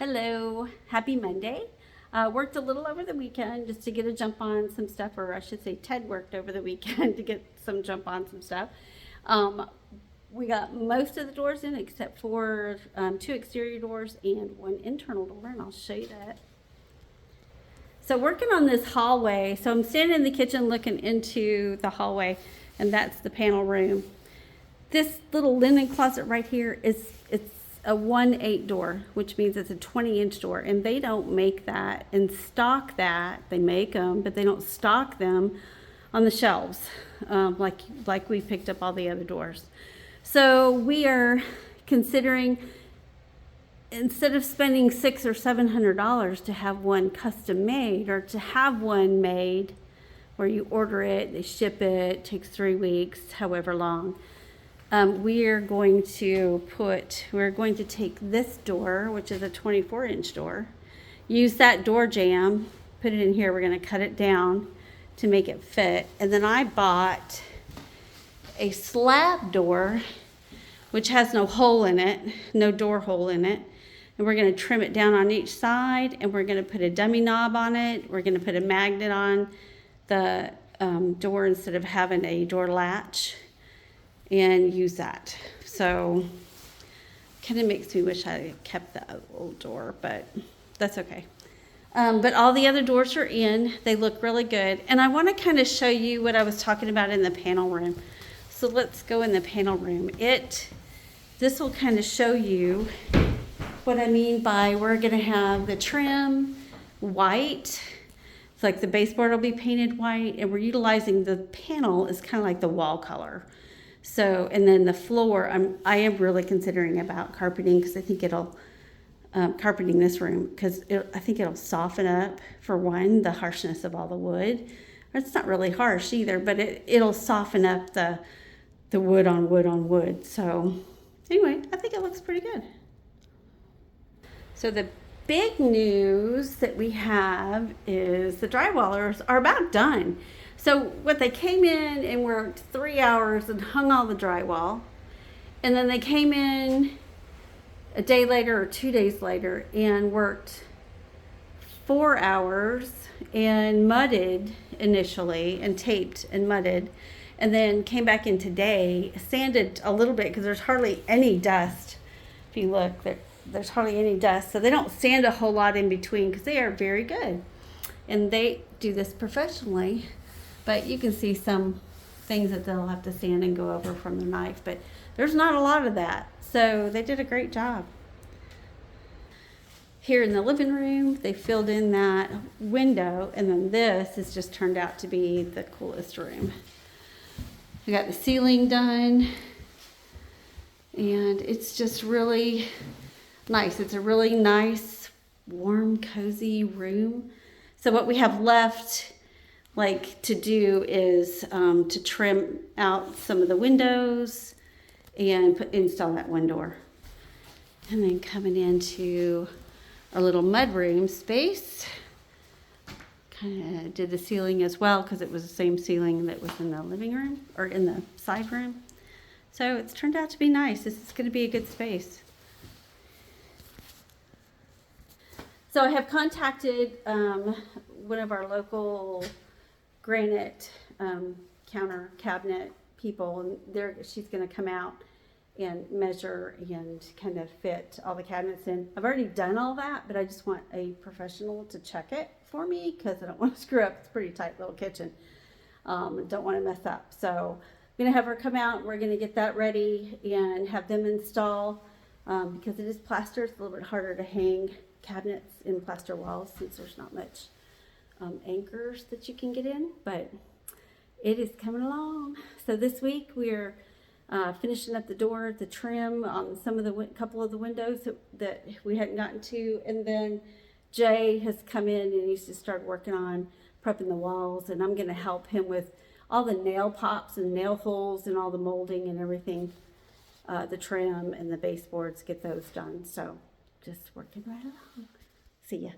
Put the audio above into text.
Hello, happy Monday. Worked a little over the weekend just to get a jump on some stuff, or I should say Ted worked over the weekend to get some jump on some stuff. We got most of the doors in except for two exterior doors and one internal door, and I'll show you that. So working on this hallway, so I'm standing in the kitchen looking into the hallway, and that's the panel room. This little linen closet right here it's a 1/8 door, which means it's a 20-inch door, and they don't make that and stock that. They make them, but they don't stock them on the shelves like we picked up all the other doors. So we are considering, instead of spending $600 or $700 to have one custom made, or to have one made where you order it, they ship it, takes 3 weeks, however long. We're going to take this door, which is a 24-inch door, use that door jamb, put it in here. We're going to cut it down to make it fit. And then I bought a slab door, which has no hole in it, no door hole in it. And we're going to trim it down on each side, and we're going to put a dummy knob on it. We're going to put a magnet on the door instead of having a door latch, and use that. So kind of makes me wish I had kept the old door, but that's okay. But all the other doors are in. They look really good. And I want to kind of show you what I was talking about in the panel room. So let's go in the panel room. This will kind of show you what I mean by we're going to have the trim white. It's like the baseboard will be painted white, and we're utilizing the panel is kind of like the wall color. So, and then the floor, I am really considering about carpeting, because I think it'll, carpeting this room, because I think it'll soften up, for one, the harshness of all the wood. It's not really harsh either, but it'll soften up the wood on wood on wood. So anyway, I think it looks pretty good. So the big news that we have is the drywallers are about done. So what, they came in and worked 3 hours and hung all the drywall. And then they came in a day later or 2 days later and worked 4 hours and mudded initially, and taped and mudded. And then came back in today, sanded a little bit, because there's hardly any dust. If you look, there's hardly any dust. So they don't sand a whole lot in between, because they are very good. And they do this professionally. But you can see some things that they'll have to sand and go over from the knife. But there's not a lot of that. So they did a great job. Here in the living room, they filled in that window. And then this has just turned out to be the coolest room. We got the ceiling done. And it's just really nice. It's a really nice, warm, cozy room. So what we have left to do is to trim out some of the windows and install that one door. And then coming into our little mudroom space, kind of did the ceiling as well, because it was the same ceiling that was in the living room, or in the side room. So it's turned out to be nice. This is going to be a good space. So I have contacted one of our local granite counter cabinet people, and she's going to come out and measure and kind of fit all the cabinets in. I've already done all that, but I just want a professional to check it for me, because I don't want to screw up. It's a pretty tight little kitchen. Don't want to mess up. So I'm going to have her come out. We're going to get that ready and have them install, because it is plaster. It's a little bit harder to hang cabinets in plaster walls, since there's not much anchors that you can get in, but it is coming along. So this week we're finishing up the door, the trim on some of the couple of the windows that we hadn't gotten to, and then Jay has come in and he's just started working on prepping the walls, and I'm going to help him with all the nail pops and nail holes and all the molding and everything, the trim and the baseboards, get those done. So just working right along. See ya.